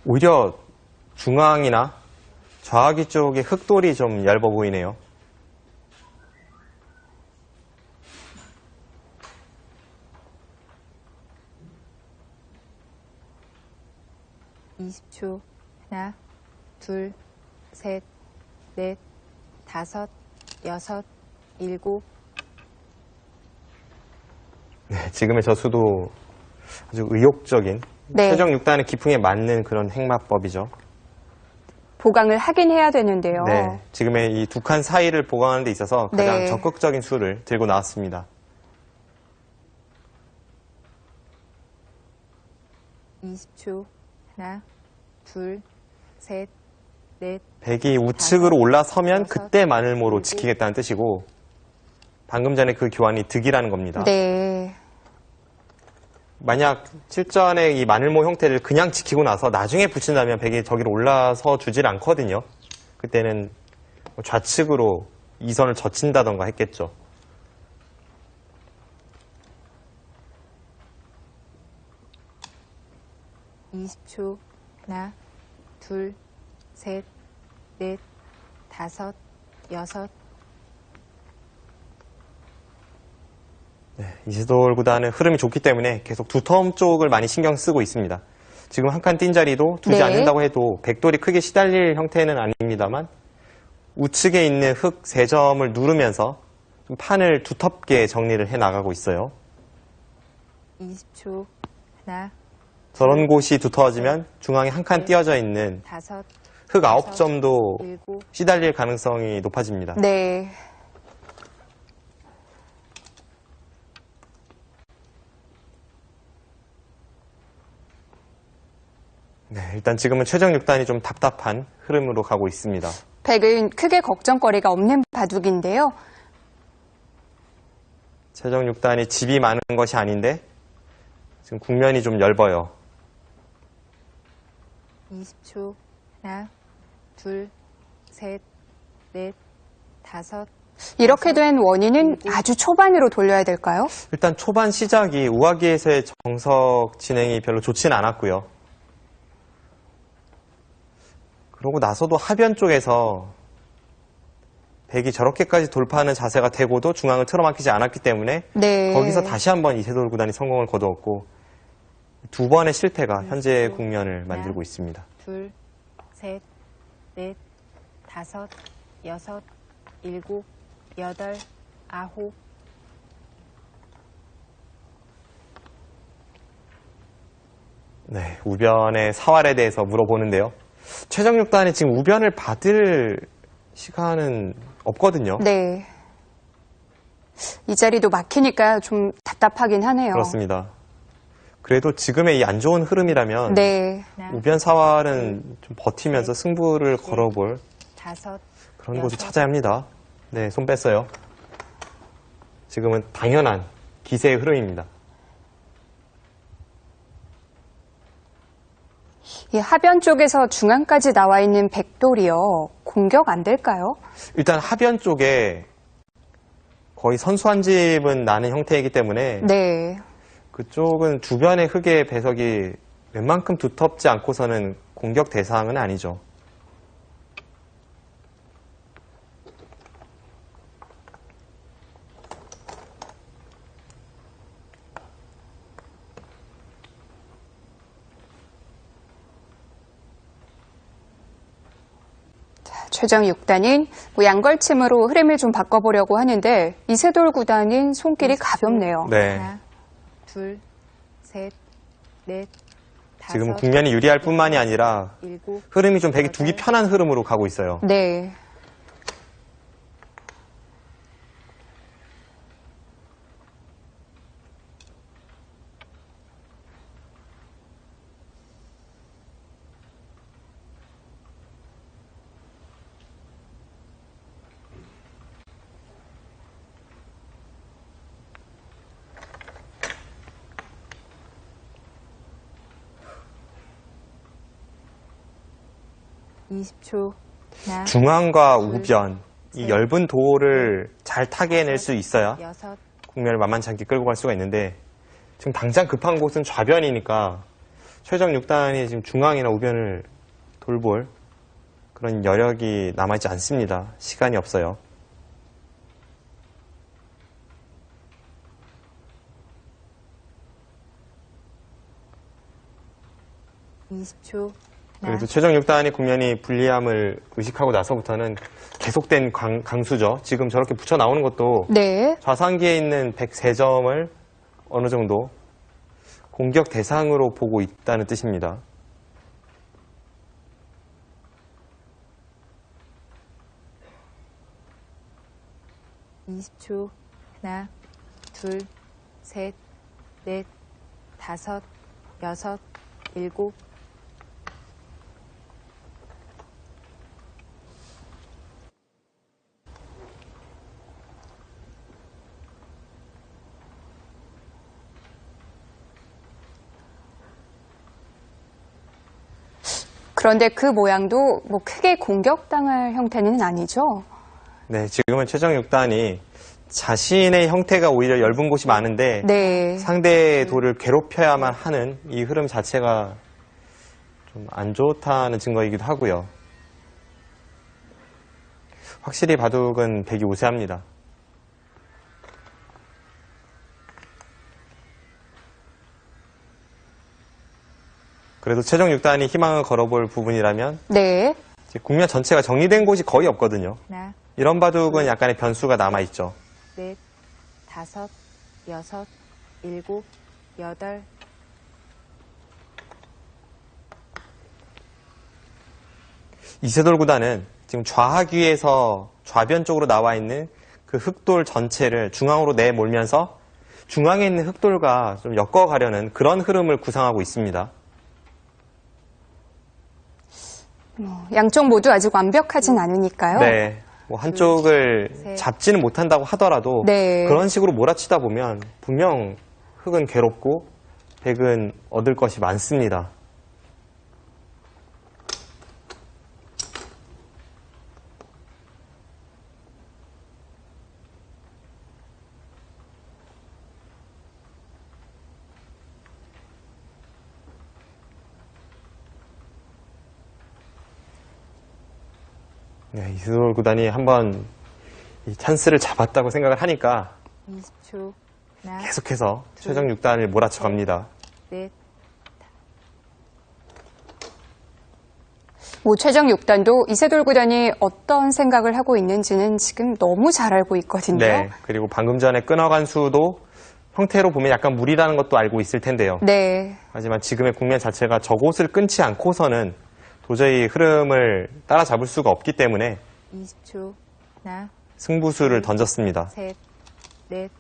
오히려 중앙이나 좌하기 쪽의 흑돌이 좀 얇아 보이네요. (20초) 하나, 둘, 셋, 넷, 다섯, 여섯, 일곱. 네, 지금의 저수도 아주 의욕적인 네. 최정 6단의 기풍에 맞는 그런 행마법이죠. 보강을 하긴 해야 되는데요. 네, 지금의 이 두 칸 사이를 보강하는 데 있어서 가장 네. 적극적인 수를 들고 나왔습니다. (20초) 하나, 둘, 셋, 넷. 백이 우측으로 올라서면 여섯, 그때 마늘모로 일곱. 지키겠다는 뜻이고 방금 전에 그 교환이 득이라는 겁니다. 네. 만약 실전에 이 마늘모 형태를 그냥 지키고 나서 나중에 붙인다면 백이 저기로 올라서 주질 않거든요. 그때는 좌측으로 이선을 젖힌다던가 했겠죠. 20초. 하나, 둘, 셋, 넷, 다섯, 여섯. 네, 이세돌 구단은 흐름이 좋기 때문에 계속 두텀 쪽을 많이 신경 쓰고 있습니다. 지금 한 칸 뛴 자리도 두지 네. 않는다고 해도 백돌이 크게 시달릴 형태는 아닙니다만 우측에 있는 흙 3점을 누르면서 좀 판을 두텁게 정리를 해 나가고 있어요. 20초. 하나, 저런 곳이 두터워지면 중앙에 한 칸 띄어져 있는 다섯, 흙 9점도 일곱. 시달릴 가능성이 높아집니다. 네. 네, 일단 지금은 최정 6단이 좀 답답한 흐름으로 가고 있습니다. 백은 크게 걱정거리가 없는 바둑인데요. 최정 6단이 집이 많은 것이 아닌데 지금 국면이 좀 얇아요. 20초. 하나, 둘, 셋, 넷, 다섯. 이렇게 된 원인은 아주 초반으로 돌려야 될까요? 일단 초반 시작이 우아기에서의 정석 진행이 별로 좋지는 않았고요. 그러고 나서도 하변 쪽에서 백이 저렇게까지 돌파하는 자세가 되고도 중앙을 틀어막히지 않았기 때문에 네. 거기서 다시 한번 이세돌 구단이 성공을 거두었고 두 번의 실패가 현재 국면을 만들고 있습니다. 둘, 셋, 넷, 다섯, 여섯, 일곱, 여덟, 아홉. 네, 우변의 사활에 대해서 물어보는데요. 최정 6단이 지금 우변을 받을 시간은 없거든요. 네. 이 자리도 막히니까 좀 답답하긴 하네요. 그렇습니다. 그래도 지금의 이 안 좋은 흐름이라면 네. 우변 사활은 좀 버티면서 승부를 걸어볼 다섯, 그런 곳을 찾아야 합니다. 네, 손 뺐어요. 지금은 당연한 기세의 흐름입니다. 이 하변 쪽에서 중앙까지 나와 있는 백돌이요. 공격 안 될까요? 일단 하변 쪽에 거의 선수 한 집은 나는 형태이기 때문에 네. 그쪽은 주변의 흙의 배석이 웬만큼 두텁지 않고서는 공격 대상은 아니죠. 최정 6단은 양걸침으로 흐름을 좀 바꿔보려고 하는데 이세돌 구단은 손길이 가볍네요. 네. 하나, 둘, 셋, 넷, 다섯. 지금 국면이 유리할 뿐만이 아니라 일곱, 흐름이 좀 백이 두기 편한 흐름으로 가고 있어요. 네. 중앙과 우변, 이 엷은 도를 잘 타개해낼 수 있어야 여섯, 국면을 만만치 않게 끌고 갈 수가 있는데 지금 당장 급한 곳은 좌변이니까 최정 6단이 지금 중앙이나 우변을 돌볼 그런 여력이 남아있지 않습니다. 시간이 없어요. 그래도 최정 6단이 국면이 불리함을 의식하고 나서부터는 계속된 강수죠. 지금 저렇게 붙여 나오는 것도 네. 좌상기에 있는 103점을 어느 정도 공격 대상으로 보고 있다는 뜻입니다. 하나, 둘, 셋, 넷, 다섯, 여섯, 일곱. 그런데 그 모양도 뭐 크게 공격당할 형태는 아니죠? 네, 지금은 최정 6단이 자신의 형태가 오히려 엷은 곳이 많은데 네. 상대의 돌을 괴롭혀야만 하는 이 흐름 자체가 좀 안 좋다는 증거이기도 하고요. 확실히 바둑은 백이 우세합니다. 그래도 최종 6단이 희망을 걸어볼 부분이라면 네. 이제 국면 전체가 정리된 곳이 거의 없거든요. 하나, 이런 바둑은 약간의 변수가 남아있죠. 넷, 다섯, 여섯, 일곱, 여덟. 이세돌 구단은 지금 좌하귀에서 좌변 쪽으로 나와 있는 그 흑돌 전체를 중앙으로 내몰면서 중앙에 있는 흑돌과 좀 엮어가려는 그런 흐름을 구상하고 있습니다. 양쪽 모두 아직 완벽하진 않으니까요. 네. 뭐 한쪽을 잡지는 못한다고 하더라도 네. 그런 식으로 몰아치다 보면 분명 흑은 괴롭고 백은 얻을 것이 많습니다. 네, 이세돌 구단이 한번 이 찬스를 잡았다고 생각을 하니까 20초. 하나, 계속해서 최종 6단을 몰아쳐 갑니다. 넷. 뭐 최종 6단도 이세돌 구단이 어떤 생각을 하고 있는지는 지금 너무 잘 알고 있거든요. 네, 그리고 방금 전에 끊어간 수도 형태로 보면 약간 무리라는 것도 알고 있을 텐데요. 네. 하지만 지금의 국면 자체가 저곳을 끊지 않고서는 도저히 흐름을 따라잡을 수가 없기 때문에 20초. 하나, 승부수를 던졌습니다. 셋, 넷.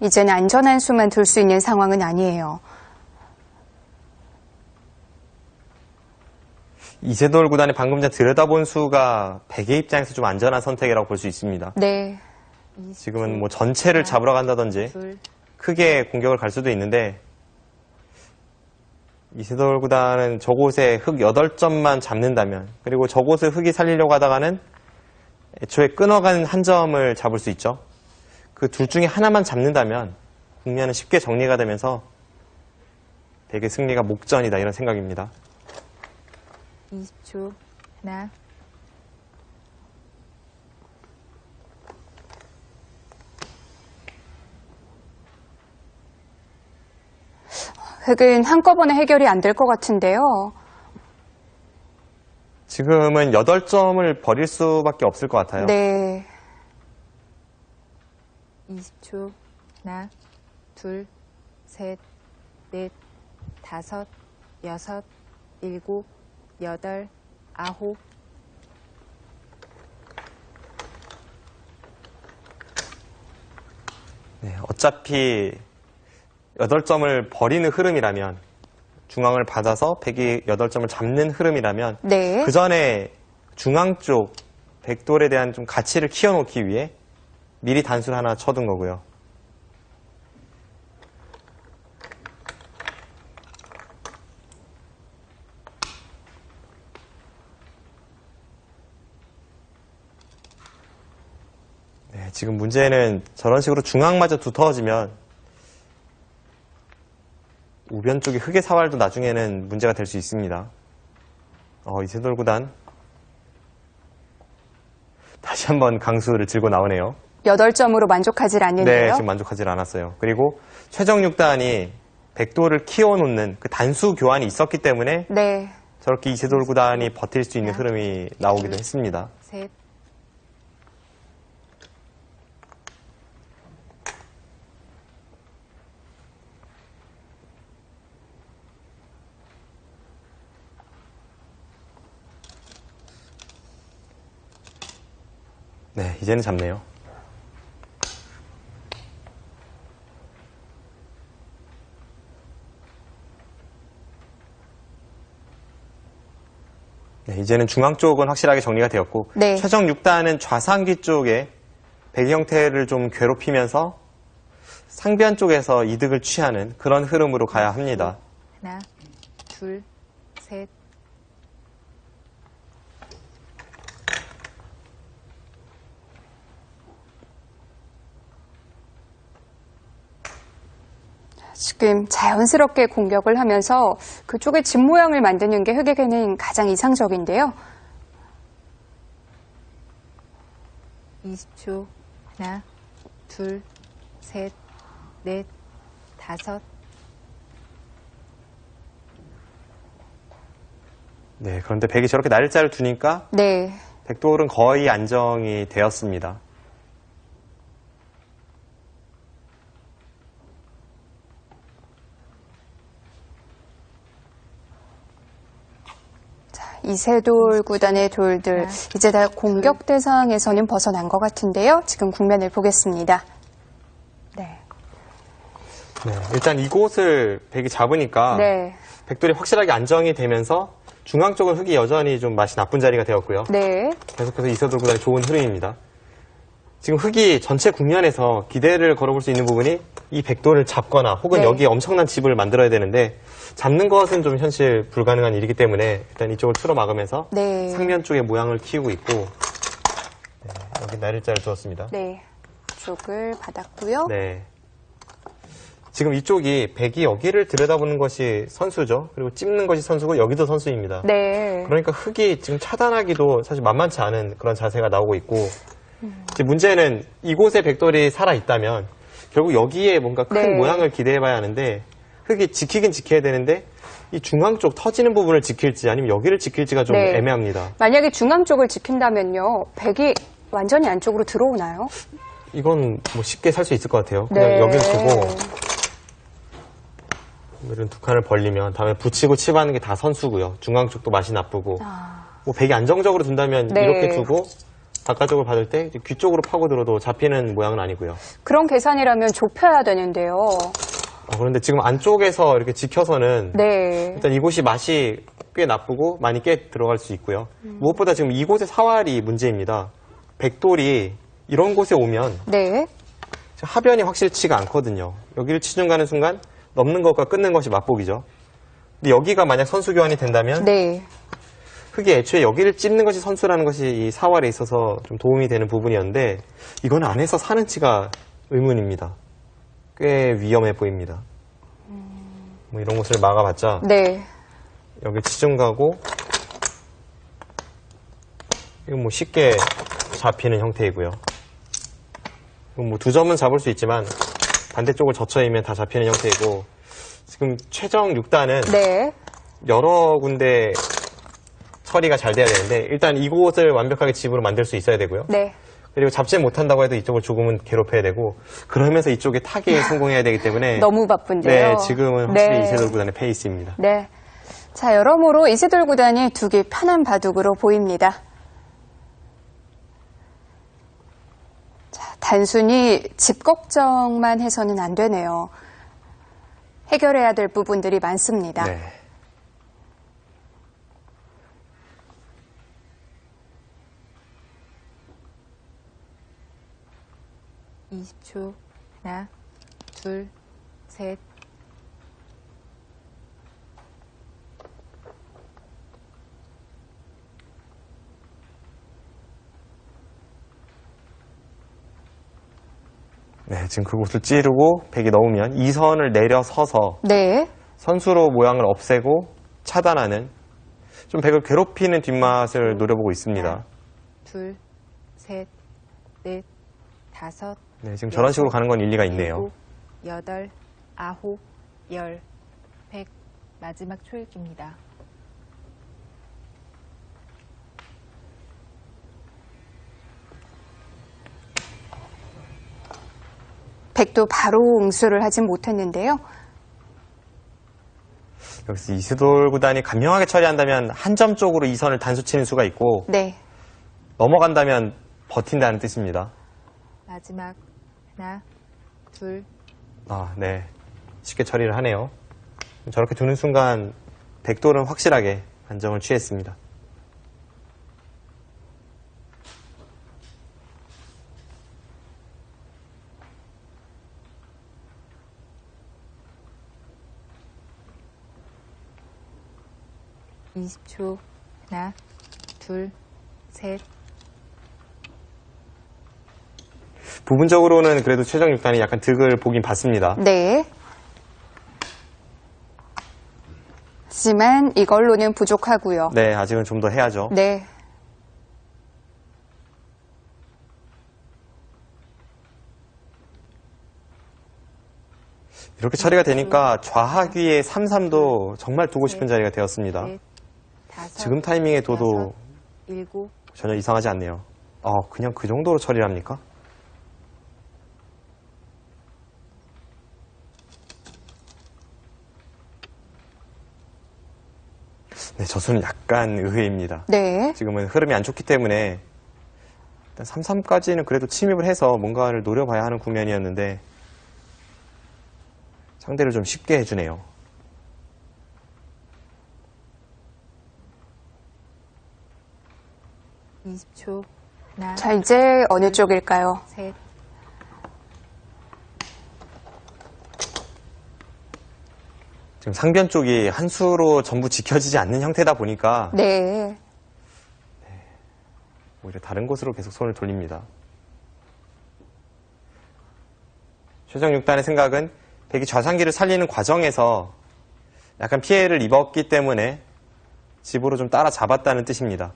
이제는 안전한 수만 둘 수 있는 상황은 아니에요. 이세돌 구단이 방금 전 들여다본 수가 백의 입장에서 좀 안전한 선택이라고 볼 수 있습니다. 네. 지금은 뭐 전체를 잡으러 간다든지 둘, 크게 공격을 갈 수도 있는데 이세돌 구단은 저곳에 흑 8점만 잡는다면 그리고 저곳을 흑이 살리려고 하다가는 애초에 끊어간 한 점을 잡을 수 있죠. 그 둘 중에 하나만 잡는다면 국면은 쉽게 정리가 되면서 백의 승리가 목전이다 이런 생각입니다. 20초. 하나, 흑은 한꺼번에 해결이 안 될 것 같은데요. 지금은 8점을 버릴 수밖에 없을 것 같아요. 네. 20초. 하나, 둘, 셋, 넷, 다섯, 여섯, 일곱, 여덟, 아홉. 네, 어차피 8점을 버리는 흐름이라면 중앙을 받아서 백이 8점을 잡는 흐름이라면 네. 그 전에 중앙 쪽 백돌에 대한 좀 가치를 키워놓기 위해 미리 단수를 하나 쳐둔 거고요. 네, 지금 문제는 저런 식으로 중앙마저 두터워지면 우변 쪽의 흑의 사활도 나중에는 문제가 될 수 있습니다. 이세돌 구단 다시 한번 강수를 들고 나오네요. 8점으로 만족하지 않는데요. 네, 지금 만족하지 않았어요. 그리고 최종 6단이 백돌을 키워놓는 그 단수 교환이 있었기 때문에 네. 저렇게 이세돌 구단이 버틸 수 있는 흐름이 나오기도 했습니다. 셋. 네, 이제는 잡네요. 네, 이제는 중앙 쪽은 확실하게 정리가 되었고 네. 최종 6단은 좌상귀 쪽에 백 형태를 좀 괴롭히면서 상변 쪽에서 이득을 취하는 그런 흐름으로 가야 합니다. 하나, 둘, 셋. 지금 자연스럽게 공격을 하면서 그쪽의 집 모양을 만드는 게 흑에게는 가장 이상적인데요. 20초. 하나, 둘, 셋, 넷, 다섯. 네, 그런데 백이 저렇게 날짜를 두니까 네. 백돌은 거의 안정이 되었습니다. 이세돌 구단의 돌들 이제 다 공격 대상에서는 벗어난 것 같은데요. 지금 국면을 보겠습니다. 네. 네, 일단 이곳을 백이 잡으니까 네. 백돌이 확실하게 안정이 되면서 중앙 쪽은 흑이 여전히 좀 맛이 나쁜 자리가 되었고요. 네. 계속해서 이세돌 구단이 좋은 흐름입니다. 지금 흑이 전체 국면에서 기대를 걸어볼 수 있는 부분이 이 백돌을 잡거나 혹은 네. 여기에 엄청난 집을 만들어야 되는데 잡는 것은 좀 현실 불가능한 일이기 때문에 일단 이쪽을 틀어 막으면서 네. 상면 쪽에 모양을 키우고 있고 네, 여기 날일자를 두었습니다. 네. 쪽을 받았고요. 네. 지금 이쪽이 백이 여기를 들여다보는 것이 선수죠. 그리고 찝는 것이 선수고 여기도 선수입니다. 네. 그러니까 흑이 지금 차단하기도 사실 만만치 않은 그런 자세가 나오고 있고 이제 문제는 이곳에 백돌이 살아있다면 결국 여기에 뭔가 큰 네. 모양을 기대해봐야 하는데 흑이 지키긴 지켜야 되는데 이 중앙 쪽 터지는 부분을 지킬지 아니면 여기를 지킬지가 좀 네. 애매합니다. 만약에 중앙 쪽을 지킨다면요. 백이 완전히 안쪽으로 들어오나요? 이건 뭐 쉽게 살 수 있을 것 같아요. 그냥 네. 여기를 두고 이런 두 칸을 벌리면 다음에 붙이고 칩하는 게 다 선수고요. 중앙 쪽도 맛이 나쁘고 뭐 백이 안정적으로 둔다면 네. 이렇게 두고 바깥쪽을 받을 때 귀 쪽으로 파고들어도 잡히는 모양은 아니고요. 그런 계산이라면 좁혀야 되는데요. 그런데 지금 안쪽에서 이렇게 지켜서는 네. 일단 이곳이 맛이 꽤 나쁘고 많이 깨 들어갈 수 있고요. 무엇보다 지금 이곳의 사활이 문제입니다. 백돌이 이런 곳에 오면 네. 하변이 확실치가 않거든요. 여기를 치중 가는 순간 넘는 것과 끊는 것이 맛보기죠. 근데 여기가 만약 선수 교환이 된다면 네. 흑이 애초에 여기를 찝는 것이 선수라는 것이 이 사활에 있어서 좀 도움이 되는 부분이었는데 이건 안에서 사는지가 의문입니다. 꽤 위험해 보입니다. 뭐 이런 곳을 막아봤자 네. 여기 치중 가고 이건 뭐 쉽게 잡히는 형태이고요. 이건 뭐 2점은 잡을 수 있지만 반대쪽을 젖혀이면 다 잡히는 형태이고 지금 최정 6단은 네. 여러 군데 처리가 잘 돼야 되는데 일단 이곳을 완벽하게 집으로 만들 수 있어야 되고요. 네. 그리고 잡지 못한다고 해도 이쪽을 조금은 괴롭혀야 되고 그러면서 이쪽에 타기에 성공해야 되기 때문에 너무 바쁜데요. 네, 지금은 확실히 네. 이세돌 구단의 페이스입니다. 네. 자, 여러모로 이세돌 구단이 두기 편한 바둑으로 보입니다. 자, 단순히 집 걱정만 해서는 안 되네요. 해결해야 될 부분들이 많습니다. 네. (20초) 하나, 둘, 셋. 네, 지금 그곳을 찌르고 백이 넣으면 2선을 내려서서 네. 선수로 모양을 없애고 차단하는 좀 백을 괴롭히는 뒷맛을 노려보고 있습니다. 하나, 둘, 셋, 넷, 다섯. 네, 지금 저런 식으로 가는 건 일리가 있네요. 7, 8, 9, 10, 100. 마지막 초읽기입니다. 백도 바로 응수를 하진 못했는데요. 여기서 이세돌 구단이 간명하게 처리한다면 한 점 쪽으로 2선을 단수 치는 수가 있고 네. 넘어간다면 버틴다는 뜻입니다. 마지막 하나, 둘, 네. 쉽게 처리를 하네요. 저렇게 두는 순간 백돌은 확실하게 안정을 취했습니다. (20초) 하나, 둘, 셋. 부분적으로는 그래도 최정 6단이 약간 득을 보긴 봤습니다. 네. 하지만 이걸로는 부족하고요. 네, 아직은 좀 더 해야죠. 네. 이렇게 처리가 되니까 좌하귀의 3-3도 정말 두고 싶은 자리가 되었습니다. 지금 타이밍에 둬도 전혀 이상하지 않네요. 그냥 그 정도로 처리를 합니까? 네, 저수는 약간 의외입니다. 네. 지금은 흐름이 안 좋기 때문에 일단 3-3까지는 그래도 침입을 해서 뭔가를 노려봐야 하는 국면이었는데 상대를 좀 쉽게 해주네요. 자, 이제 어느 쪽일까요? 지금 상변 쪽이 한 수로 전부 지켜지지 않는 형태다 보니까 네. 오히려 다른 곳으로 계속 손을 돌립니다. 최정 6단의 생각은 백이 좌상기를 살리는 과정에서 약간 피해를 입었기 때문에 집으로 좀 따라잡았다는 뜻입니다.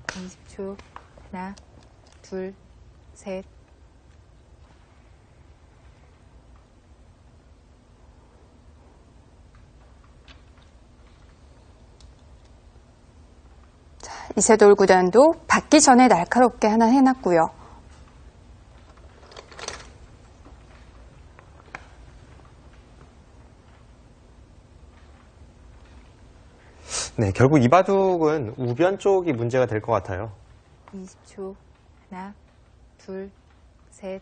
20초. 하나, 둘, 셋. 이세돌 구단도 받기 전에 날카롭게 하나 해놨고요. 네, 결국 이 바둑은 우변 쪽이 문제가 될 것 같아요. 20초. 하나, 둘, 셋,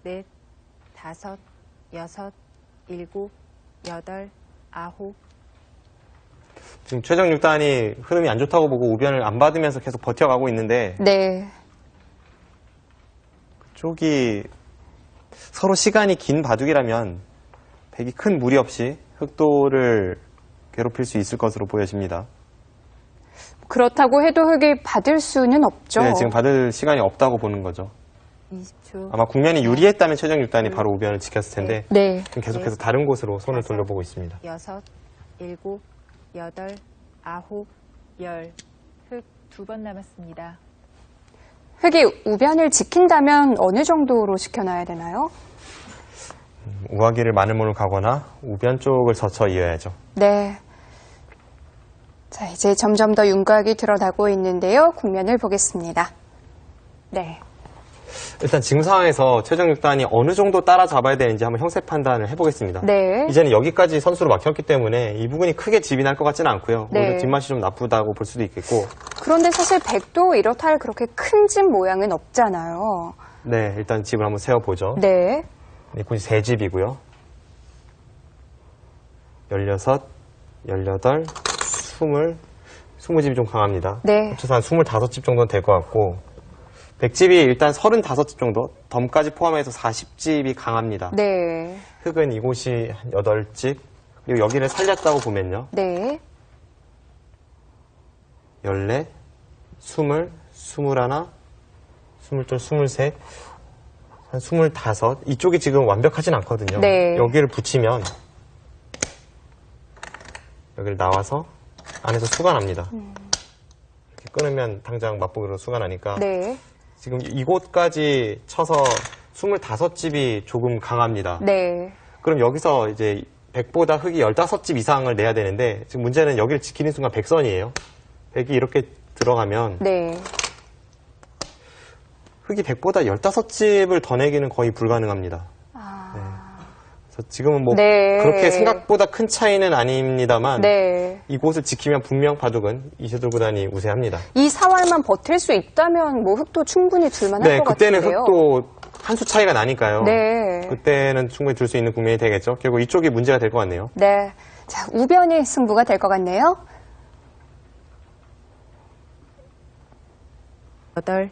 넷, 다섯, 여섯, 일곱, 여덟, 아홉. 지금 최정 6단이 흐름이 안 좋다고 보고 우변을 안 받으면서 계속 버텨가고 있는데 네. 그쪽이 서로 시간이 긴 바둑이라면 백이 큰 무리 없이 흑도를 괴롭힐 수 있을 것으로 보여집니다. 그렇다고 해도 흑이 받을 수는 없죠. 네, 지금 받을 시간이 없다고 보는 거죠. 20초. 아마 국면이 유리했다면 최정 6단이 바로 우변을 지켰을 텐데 네. 지금 계속해서 다른 곳으로 손을 돌려보고 있습니다. 여섯, 일곱, 여덟, 아홉, 열. 흑 2번 남았습니다. 흑이 우변을 지킨다면 어느 정도로 지켜놔야 되나요? 우하기를 마늘문을 가거나 우변 쪽을 젖혀 이어야죠. 네. 자, 이제 점점 더 윤곽이 드러나고 있는데요. 국면을 보겠습니다. 네. 일단 지금 상황에서 최정 6단이 어느 정도 따라잡아야 되는지 한번 형세 판단을 해보겠습니다. 네. 이제는 여기까지 선수로 막혔기 때문에 이 부분이 크게 집이 날 것 같지는 않고요. 네. 오히려 뒷맛이 좀 나쁘다고 볼 수도 있겠고. 그런데 사실 백도 이렇다 할 그렇게 큰 집 모양은 없잖아요. 네, 일단 집을 한번 세워보죠. 네. 네, 굳이 3집이고요. 16, 18, 20집이 좀 강합니다. 네. 합쳐서 한 25집 정도는 될 것 같고, 100집이 일단 35집 정도, 덤까지 포함해서 40집이 강합니다. 네. 흑은 이곳이 한 8집, 그리고 여기를 살렸다고 보면요. 네. 14, 20, 21, 22, 23, 한 25. 이쪽이 지금 완벽하진 않거든요. 네. 여기를 붙이면 여기를 나와서 안에서 수가 납니다. 이렇게 끊으면 당장 맛보기로 수가 나니까 네. 지금 이곳까지 쳐서 25집이 조금 강합니다. 네. 그럼 여기서 이제 100보다 흑이 15집 이상을 내야 되는데 지금 문제는 여기를 지키는 순간 100선이에요. 100이 이렇게 들어가면 네. 흑이 100보다 15집을 더 내기는 거의 불가능합니다. 네. 그래서 지금은 뭐 네. 그렇게 생각보다 큰 차이는 아닙니다만 네. 이곳을 지키면 분명 바둑은 이세돌 구단이 우세합니다. 이 사활만 버틸 수 있다면 뭐 흑도 충분히 둘만할 네, 것 그때는 같은데요. 흑도 한 수 차이가 나니까요. 네. 그때는 충분히 둘 수 있는 국면이 되겠죠. 결국 이쪽이 문제가 될 것 같네요. 네. 자, 우변이 승부가 될 것 같네요. 8,